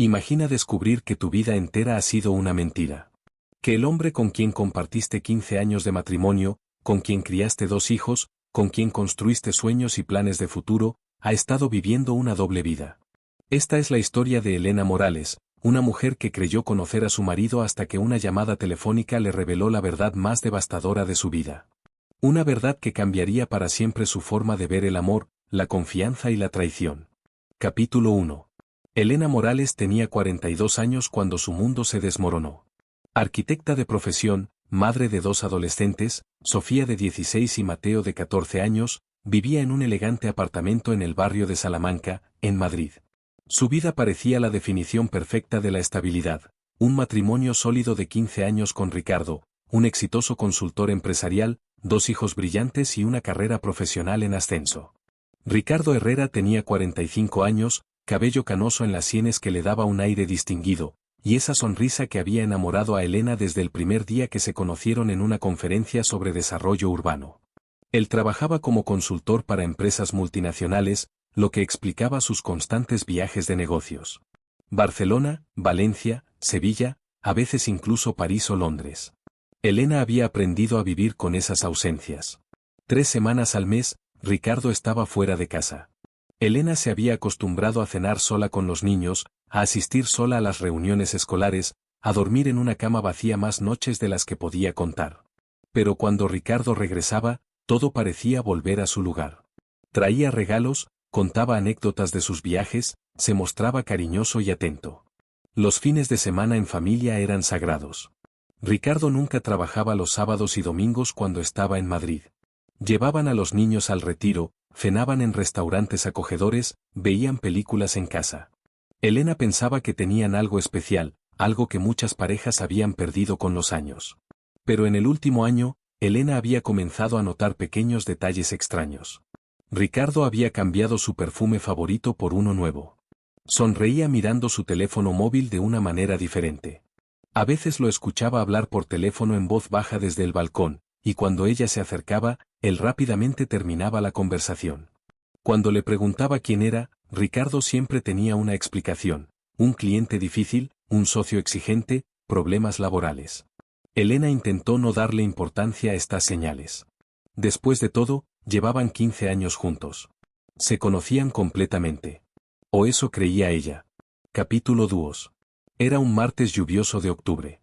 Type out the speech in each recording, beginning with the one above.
Imagina descubrir que tu vida entera ha sido una mentira. Que el hombre con quien compartiste 15 años de matrimonio, con quien criaste 2 hijos, con quien construiste sueños y planes de futuro, ha estado viviendo una doble vida. Esta es la historia de Elena Morales, una mujer que creyó conocer a su marido hasta que una llamada telefónica le reveló la verdad más devastadora de su vida. Una verdad que cambiaría para siempre su forma de ver el amor, la confianza y la traición. Capítulo 1. Elena Morales tenía 42 años cuando su mundo se desmoronó. Arquitecta de profesión, madre de 2 adolescentes, Sofía de 16 y Mateo de 14 años, vivía en un elegante apartamento en el barrio de Salamanca, en Madrid. Su vida parecía la definición perfecta de la estabilidad, un matrimonio sólido de 15 años con Ricardo, un exitoso consultor empresarial, 2 hijos brillantes y una carrera profesional en ascenso. Ricardo Herrera tenía 45 años, cabello canoso en las sienes que le daba un aire distinguido, y esa sonrisa que había enamorado a Elena desde el primer día que se conocieron en una conferencia sobre desarrollo urbano. Él trabajaba como consultor para empresas multinacionales, lo que explicaba sus constantes viajes de negocios. Barcelona, Valencia, Sevilla, a veces incluso París o Londres. Elena había aprendido a vivir con esas ausencias. 3 semanas al mes, Ricardo estaba fuera de casa. Elena se había acostumbrado a cenar sola con los niños, a asistir sola a las reuniones escolares, a dormir en una cama vacía más noches de las que podía contar. Pero cuando Ricardo regresaba, todo parecía volver a su lugar. Traía regalos, contaba anécdotas de sus viajes, se mostraba cariñoso y atento. Los fines de semana en familia eran sagrados. Ricardo nunca trabajaba los sábados y domingos cuando estaba en Madrid. Llevaban a los niños al retiro, cenaban en restaurantes acogedores, veían películas en casa. Elena pensaba que tenían algo especial, algo que muchas parejas habían perdido con los años. Pero en el último año, Elena había comenzado a notar pequeños detalles extraños. Ricardo había cambiado su perfume favorito por uno nuevo. Sonreía mirando su teléfono móvil de una manera diferente. A veces lo escuchaba hablar por teléfono en voz baja desde el balcón, y cuando ella se acercaba, él rápidamente terminaba la conversación. Cuando le preguntaba quién era, Ricardo siempre tenía una explicación: un cliente difícil, un socio exigente, problemas laborales. Elena intentó no darle importancia a estas señales. Después de todo, llevaban 15 años juntos. Se conocían completamente. O eso creía ella. Capítulo 2. Era un martes lluvioso de octubre.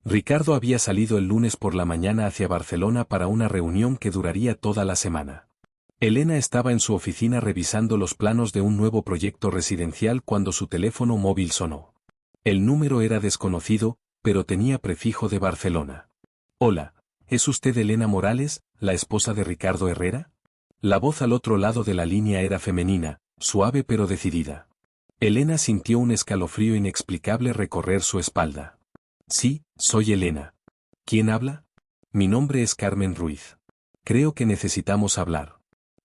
Ricardo había salido el lunes por la mañana hacia Barcelona para una reunión que duraría toda la semana. Elena estaba en su oficina revisando los planos de un nuevo proyecto residencial cuando su teléfono móvil sonó. El número era desconocido, pero tenía prefijo de Barcelona. Hola, ¿es usted Elena Morales, la esposa de Ricardo Herrera? La voz al otro lado de la línea era femenina, suave pero decidida. Elena sintió un escalofrío inexplicable recorrer su espalda. Sí, soy Elena. ¿Quién habla? Mi nombre es Carmen Ruiz. Creo que necesitamos hablar.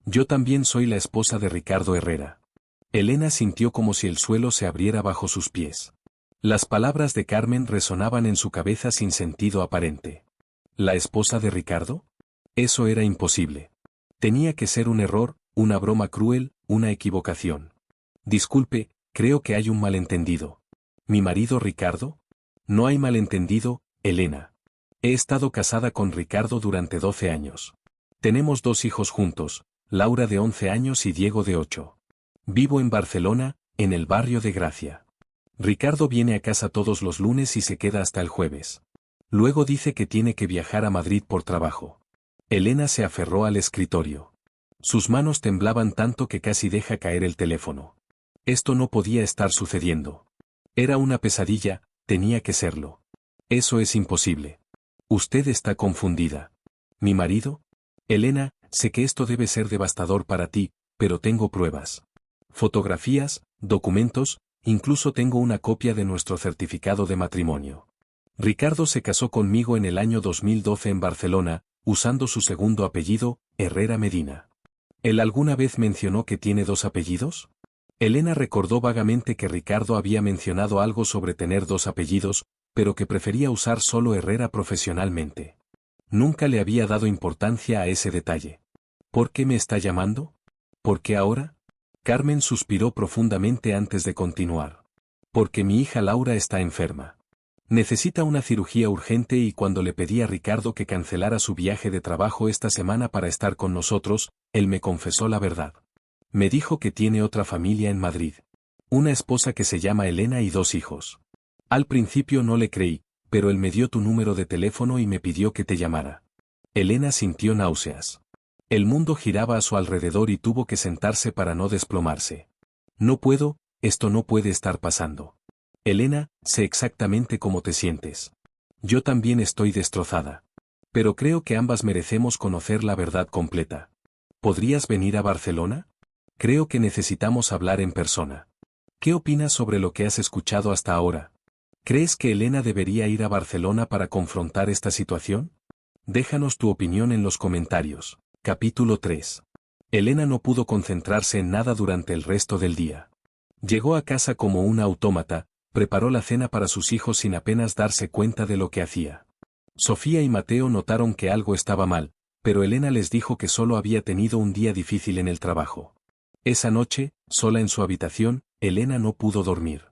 Yo también soy la esposa de Ricardo Herrera. Elena sintió como si el suelo se abriera bajo sus pies. Las palabras de Carmen resonaban en su cabeza sin sentido aparente. ¿La esposa de Ricardo? Eso era imposible. Tenía que ser un error, una broma cruel, una equivocación. Disculpe, creo que hay un malentendido. ¿Mi marido Ricardo? No hay malentendido, Elena. He estado casada con Ricardo durante 12 años. Tenemos 2 hijos juntos, Laura de 11 años y Diego de 8. Vivo en Barcelona, en el barrio de Gracia. Ricardo viene a casa todos los lunes y se queda hasta el jueves. Luego dice que tiene que viajar a Madrid por trabajo. Elena se aferró al escritorio. Sus manos temblaban tanto que casi deja caer el teléfono. Esto no podía estar sucediendo. Era una pesadilla, tenía que serlo. Eso es imposible. Usted está confundida. ¿Mi marido? Elena, sé que esto debe ser devastador para ti, pero tengo pruebas. Fotografías, documentos, incluso tengo una copia de nuestro certificado de matrimonio. Ricardo se casó conmigo en el año 2012 en Barcelona, usando su segundo apellido, Herrera Medina. ¿Él alguna vez mencionó que tiene 2 apellidos? Elena recordó vagamente que Ricardo había mencionado algo sobre tener 2 apellidos, pero que prefería usar solo Herrera profesionalmente. Nunca le había dado importancia a ese detalle. ¿Por qué me está llamando? ¿Por qué ahora? Carmen suspiró profundamente antes de continuar. Porque mi hija Laura está enferma. Necesita una cirugía urgente y cuando le pedí a Ricardo que cancelara su viaje de trabajo esta semana para estar con nosotros, él me confesó la verdad. Me dijo que tiene otra familia en Madrid. Una esposa que se llama Elena y 2 hijos. Al principio no le creí, pero él me dio tu número de teléfono y me pidió que te llamara. Elena sintió náuseas. El mundo giraba a su alrededor y tuvo que sentarse para no desplomarse. No puedo, esto no puede estar pasando. Elena, sé exactamente cómo te sientes. Yo también estoy destrozada. Pero creo que ambas merecemos conocer la verdad completa. ¿Podrías venir a Barcelona? Creo que necesitamos hablar en persona. ¿Qué opinas sobre lo que has escuchado hasta ahora? ¿Crees que Elena debería ir a Barcelona para confrontar esta situación? Déjanos tu opinión en los comentarios. Capítulo 3. Elena no pudo concentrarse en nada durante el resto del día. Llegó a casa como una autómata, preparó la cena para sus hijos sin apenas darse cuenta de lo que hacía. Sofía y Mateo notaron que algo estaba mal, pero Elena les dijo que solo había tenido un día difícil en el trabajo. Esa noche, sola en su habitación, Elena no pudo dormir.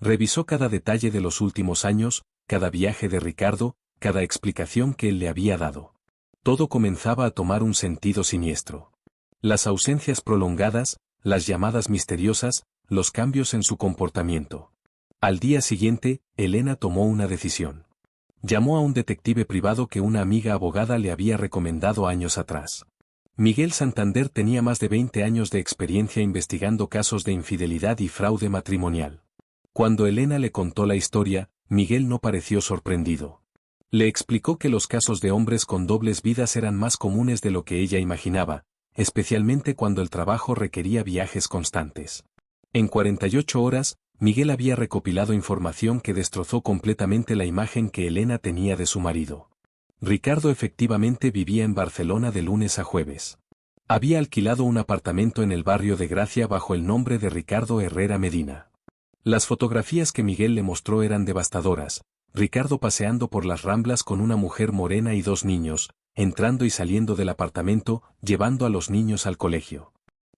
Revisó cada detalle de los últimos años, cada viaje de Ricardo, cada explicación que él le había dado. Todo comenzaba a tomar un sentido siniestro. Las ausencias prolongadas, las llamadas misteriosas, los cambios en su comportamiento. Al día siguiente, Elena tomó una decisión. Llamó a un detective privado que una amiga abogada le había recomendado años atrás. Miguel Santander tenía más de 20 años de experiencia investigando casos de infidelidad y fraude matrimonial. Cuando Elena le contó la historia, Miguel no pareció sorprendido. Le explicó que los casos de hombres con dobles vidas eran más comunes de lo que ella imaginaba, especialmente cuando el trabajo requería viajes constantes. En 48 horas, Miguel había recopilado información que destrozó completamente la imagen que Elena tenía de su marido. Ricardo efectivamente vivía en Barcelona de lunes a jueves. Había alquilado un apartamento en el barrio de Gracia bajo el nombre de Ricardo Herrera Medina. Las fotografías que Miguel le mostró eran devastadoras. Ricardo paseando por las Ramblas con una mujer morena y 2 niños, entrando y saliendo del apartamento, llevando a los niños al colegio.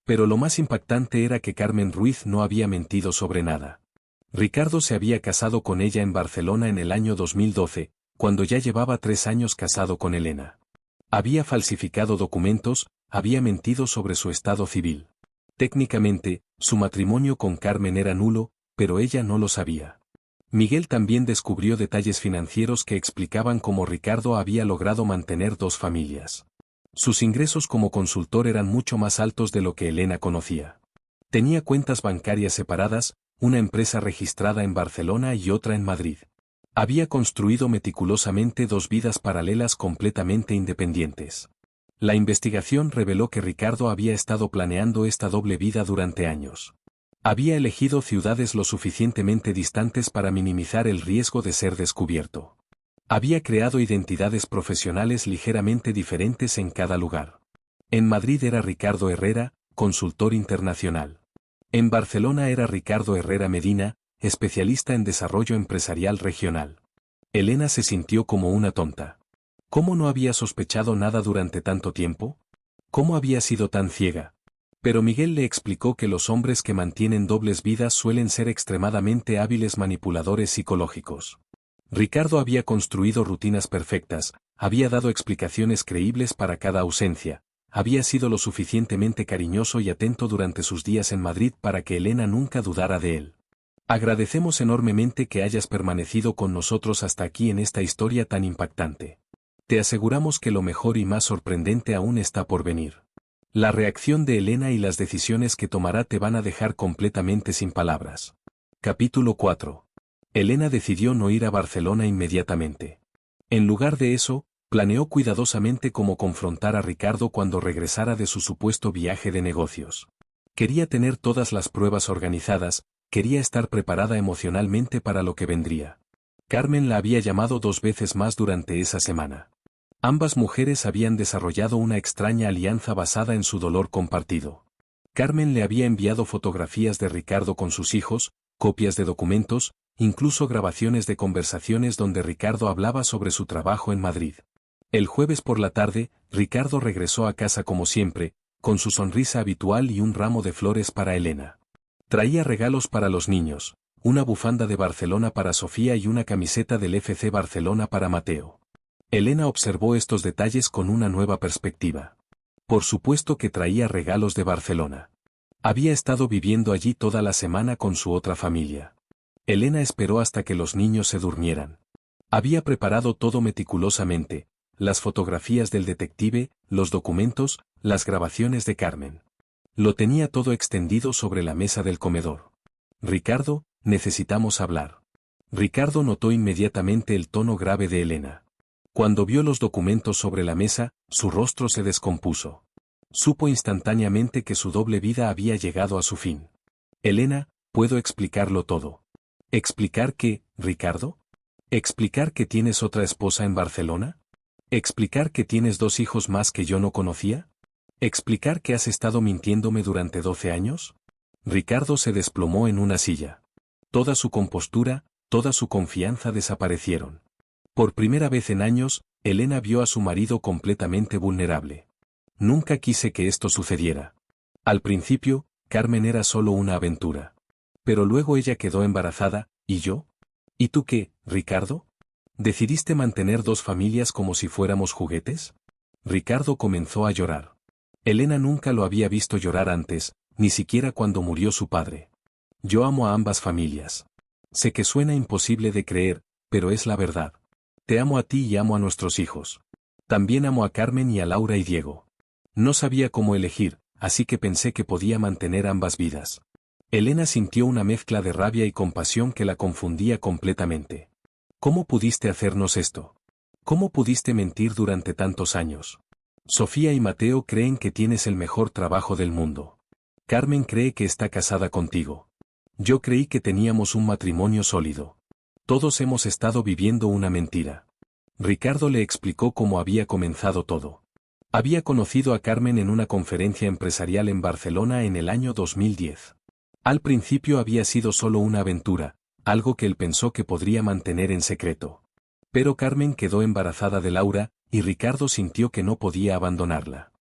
Pero lo más impactante era que Carmen Ruiz no había mentido sobre nada. Ricardo se había casado con ella en Barcelona en el año 2012, cuando ya llevaba 3 años casado con Elena. Había falsificado documentos, había mentido sobre su estado civil. Técnicamente, su matrimonio con Carmen era nulo, pero ella no lo sabía. Miguel también descubrió detalles financieros que explicaban cómo Ricardo había logrado mantener 2 familias. Sus ingresos como consultor eran mucho más altos de lo que Elena conocía. Tenía cuentas bancarias separadas, una empresa registrada en Barcelona y otra en Madrid. Había construido meticulosamente 2 vidas paralelas completamente independientes. La investigación reveló que Ricardo había estado planeando esta doble vida durante años. Había elegido ciudades lo suficientemente distantes para minimizar el riesgo de ser descubierto. Había creado identidades profesionales ligeramente diferentes en cada lugar. En Madrid era Ricardo Herrera, consultor internacional. En Barcelona era Ricardo Herrera Medina, especialista en desarrollo empresarial regional. Elena se sintió como una tonta. ¿Cómo no había sospechado nada durante tanto tiempo? ¿Cómo había sido tan ciega? Pero Miguel le explicó que los hombres que mantienen dobles vidas suelen ser extremadamente hábiles manipuladores psicológicos. Ricardo había construido rutinas perfectas, había dado explicaciones creíbles para cada ausencia, había sido lo suficientemente cariñoso y atento durante sus días en Madrid para que Elena nunca dudara de él. Agradecemos enormemente que hayas permanecido con nosotros hasta aquí en esta historia tan impactante. Te aseguramos que lo mejor y más sorprendente aún está por venir. La reacción de Elena y las decisiones que tomará te van a dejar completamente sin palabras. Capítulo 4. Elena decidió no ir a Barcelona inmediatamente. En lugar de eso, planeó cuidadosamente cómo confrontar a Ricardo cuando regresara de su supuesto viaje de negocios. Quería tener todas las pruebas organizadas, quería estar preparada emocionalmente para lo que vendría. Carmen la había llamado 2 veces más durante esa semana. Ambas mujeres habían desarrollado una extraña alianza basada en su dolor compartido. Carmen le había enviado fotografías de Ricardo con sus hijos, copias de documentos, incluso grabaciones de conversaciones donde Ricardo hablaba sobre su trabajo en Madrid. El jueves por la tarde, Ricardo regresó a casa como siempre, con su sonrisa habitual y un ramo de flores para Elena. Traía regalos para los niños, una bufanda de Barcelona para Sofía y una camiseta del FC Barcelona para Mateo. Elena observó estos detalles con una nueva perspectiva. Por supuesto que traía regalos de Barcelona. Había estado viviendo allí toda la semana con su otra familia. Elena esperó hasta que los niños se durmieran. Había preparado todo meticulosamente, las fotografías del detective, los documentos, las grabaciones de Carmen. Lo tenía todo extendido sobre la mesa del comedor. Ricardo, necesitamos hablar. Ricardo notó inmediatamente el tono grave de Elena. Cuando vio los documentos sobre la mesa, su rostro se descompuso. Supo instantáneamente que su doble vida había llegado a su fin. Elena, puedo explicarlo todo. ¿Explicar qué, Ricardo? ¿Explicar que tienes otra esposa en Barcelona? ¿Explicar que tienes 2 hijos más que yo no conocía? ¿Explicar que has estado mintiéndome durante 12 años? Ricardo se desplomó en una silla. Toda su compostura, toda su confianza desaparecieron. Por primera vez en años, Elena vio a su marido completamente vulnerable. Nunca quise que esto sucediera. Al principio, Carmen era solo una aventura. Pero luego ella quedó embarazada, ¿y yo? ¿Y tú qué, Ricardo? ¿Decidiste mantener 2 familias como si fuéramos juguetes? Ricardo comenzó a llorar. Elena nunca lo había visto llorar antes, ni siquiera cuando murió su padre. Yo amo a ambas familias. Sé que suena imposible de creer, pero es la verdad. Te amo a ti y amo a nuestros hijos. También amo a Carmen y a Laura y Diego. No sabía cómo elegir, así que pensé que podía mantener ambas vidas. Elena sintió una mezcla de rabia y compasión que la confundía completamente. ¿Cómo pudiste hacernos esto? ¿Cómo pudiste mentir durante tantos años? Sofía y Mateo creen que tienes el mejor trabajo del mundo. Carmen cree que está casada contigo. Yo creí que teníamos un matrimonio sólido. Todos hemos estado viviendo una mentira. Ricardo le explicó cómo había comenzado todo. Había conocido a Carmen en una conferencia empresarial en Barcelona en el año 2010. Al principio había sido solo una aventura, algo que él pensó que podría mantener en secreto. Pero Carmen quedó embarazada de Laura, y Ricardo sintió que no podía abandonarla.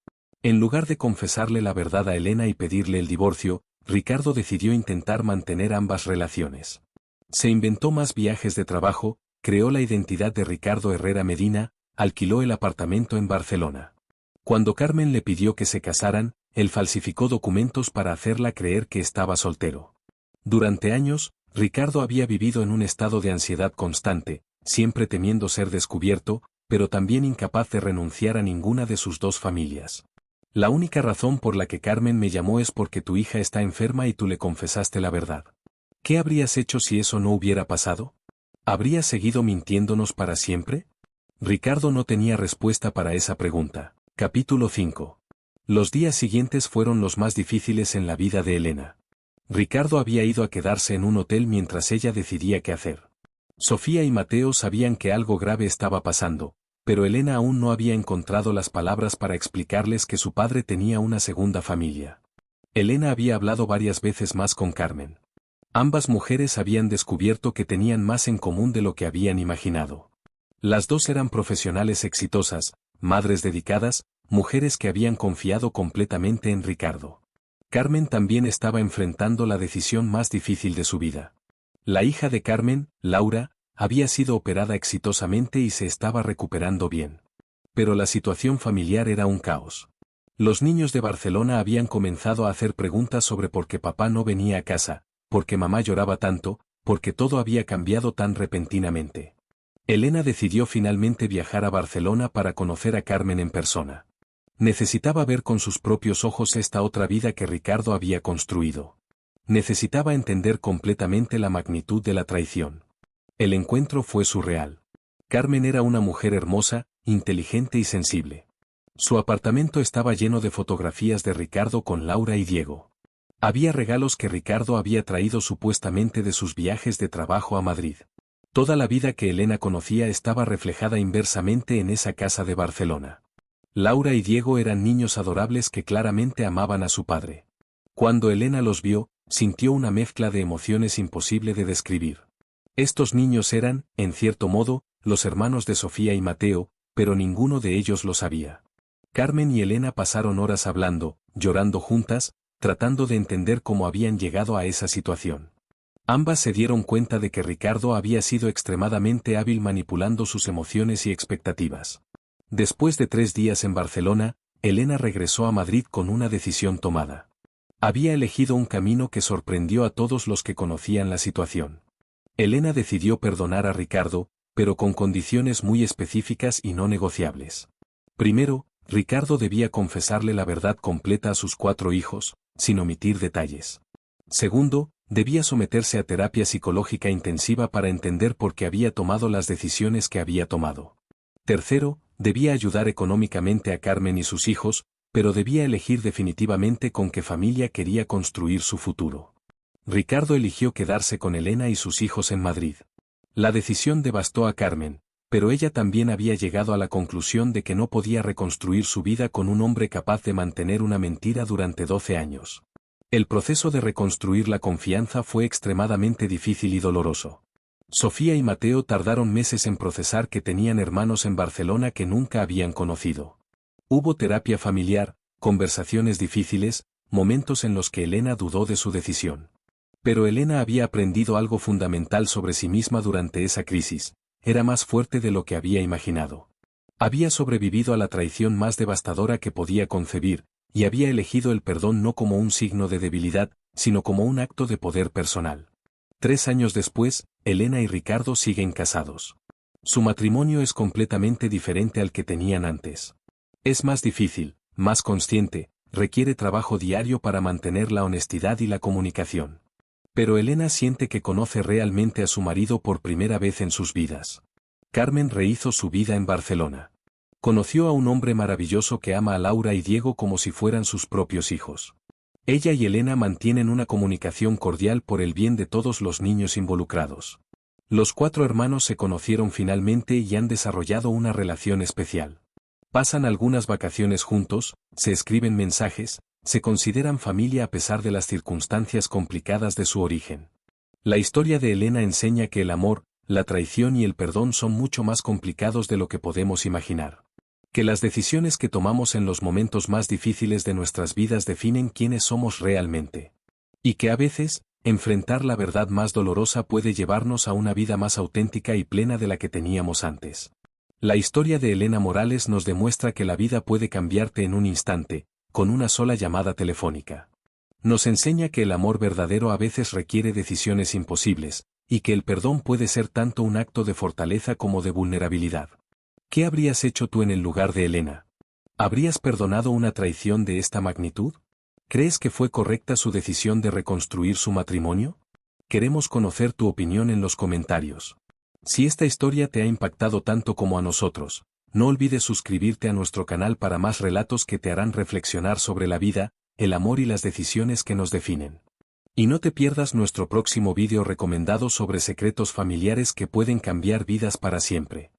En lugar de confesarle la verdad a Elena y pedirle el divorcio, Ricardo decidió intentar mantener ambas relaciones. Se inventó más viajes de trabajo, creó la identidad de Ricardo Herrera Medina, alquiló el apartamento en Barcelona. Cuando Carmen le pidió que se casaran, él falsificó documentos para hacerla creer que estaba soltero. Durante años, Ricardo había vivido en un estado de ansiedad constante, siempre temiendo ser descubierto, pero también incapaz de renunciar a ninguna de sus 2 familias. La única razón por la que Carmen me llamó es porque tu hija está enferma y tú le confesaste la verdad. ¿Qué habrías hecho si eso no hubiera pasado? ¿Habrías seguido mintiéndonos para siempre? Ricardo no tenía respuesta para esa pregunta. Capítulo 5. Los días siguientes fueron los más difíciles en la vida de Elena. Ricardo había ido a quedarse en un hotel mientras ella decidía qué hacer. Sofía y Mateo sabían que algo grave estaba pasando, pero Elena aún no había encontrado las palabras para explicarles que su padre tenía una segunda familia. Elena había hablado varias veces más con Carmen. Ambas mujeres habían descubierto que tenían más en común de lo que habían imaginado. Las 2 eran profesionales exitosas, madres dedicadas, mujeres que habían confiado completamente en Ricardo. Carmen también estaba enfrentando la decisión más difícil de su vida. La hija de Carmen, Laura, había sido operada exitosamente y se estaba recuperando bien. Pero la situación familiar era un caos. Los niños de Barcelona habían comenzado a hacer preguntas sobre por qué papá no venía a casa, por qué mamá lloraba tanto, por qué todo había cambiado tan repentinamente. Elena decidió finalmente viajar a Barcelona para conocer a Carmen en persona. Necesitaba ver con sus propios ojos esta otra vida que Ricardo había construido. Necesitaba entender completamente la magnitud de la traición. El encuentro fue surreal. Carmen era una mujer hermosa, inteligente y sensible. Su apartamento estaba lleno de fotografías de Ricardo con Laura y Diego. Había regalos que Ricardo había traído supuestamente de sus viajes de trabajo a Madrid. Toda la vida que Elena conocía estaba reflejada inversamente en esa casa de Barcelona. Laura y Diego eran niños adorables que claramente amaban a su padre. Cuando Elena los vio, sintió una mezcla de emociones imposible de describir. Estos niños eran, en cierto modo, los hermanos de Sofía y Mateo, pero ninguno de ellos lo sabía. Carmen y Elena pasaron horas hablando, llorando juntas, tratando de entender cómo habían llegado a esa situación. Ambas se dieron cuenta de que Ricardo había sido extremadamente hábil manipulando sus emociones y expectativas. Después de 3 días en Barcelona, Elena regresó a Madrid con una decisión tomada. Había elegido un camino que sorprendió a todos los que conocían la situación. Elena decidió perdonar a Ricardo, pero con condiciones muy específicas y no negociables. Primero, Ricardo debía confesarle la verdad completa a sus 4 hijos, sin omitir detalles. Segundo, debía someterse a terapia psicológica intensiva para entender por qué había tomado las decisiones que había tomado. Tercero, debía ayudar económicamente a Carmen y sus hijos, pero debía elegir definitivamente con qué familia quería construir su futuro. Ricardo eligió quedarse con Elena y sus hijos en Madrid. La decisión devastó a Carmen, pero ella también había llegado a la conclusión de que no podía reconstruir su vida con un hombre capaz de mantener una mentira durante 12 años. El proceso de reconstruir la confianza fue extremadamente difícil y doloroso. Sofía y Mateo tardaron meses en procesar que tenían hermanos en Barcelona que nunca habían conocido. Hubo terapia familiar, conversaciones difíciles, momentos en los que Elena dudó de su decisión. Pero Elena había aprendido algo fundamental sobre sí misma durante esa crisis: era más fuerte de lo que había imaginado. Había sobrevivido a la traición más devastadora que podía concebir, y había elegido el perdón no como un signo de debilidad, sino como un acto de poder personal. 3 años después, Elena y Ricardo siguen casados. Su matrimonio es completamente diferente al que tenían antes. Es más difícil, más consciente, requiere trabajo diario para mantener la honestidad y la comunicación. Pero Elena siente que conoce realmente a su marido por primera vez en sus vidas. Carmen rehizo su vida en Barcelona. Conoció a un hombre maravilloso que ama a Laura y Diego como si fueran sus propios hijos. Ella y Elena mantienen una comunicación cordial por el bien de todos los niños involucrados. Los 4 hermanos se conocieron finalmente y han desarrollado una relación especial. Pasan algunas vacaciones juntos, se escriben mensajes, se consideran familia a pesar de las circunstancias complicadas de su origen. La historia de Elena enseña que el amor, la traición y el perdón son mucho más complicados de lo que podemos imaginar. Que las decisiones que tomamos en los momentos más difíciles de nuestras vidas definen quiénes somos realmente. Y que a veces, enfrentar la verdad más dolorosa puede llevarnos a una vida más auténtica y plena de la que teníamos antes. La historia de Elena Morales nos demuestra que la vida puede cambiarte en un instante, con una sola llamada telefónica. Nos enseña que el amor verdadero a veces requiere decisiones imposibles, y que el perdón puede ser tanto un acto de fortaleza como de vulnerabilidad. ¿Qué habrías hecho tú en el lugar de Elena? ¿Habrías perdonado una traición de esta magnitud? ¿Crees que fue correcta su decisión de reconstruir su matrimonio? Queremos conocer tu opinión en los comentarios. Si esta historia te ha impactado tanto como a nosotros, no olvides suscribirte a nuestro canal para más relatos que te harán reflexionar sobre la vida, el amor y las decisiones que nos definen. Y no te pierdas nuestro próximo vídeo recomendado sobre secretos familiares que pueden cambiar vidas para siempre.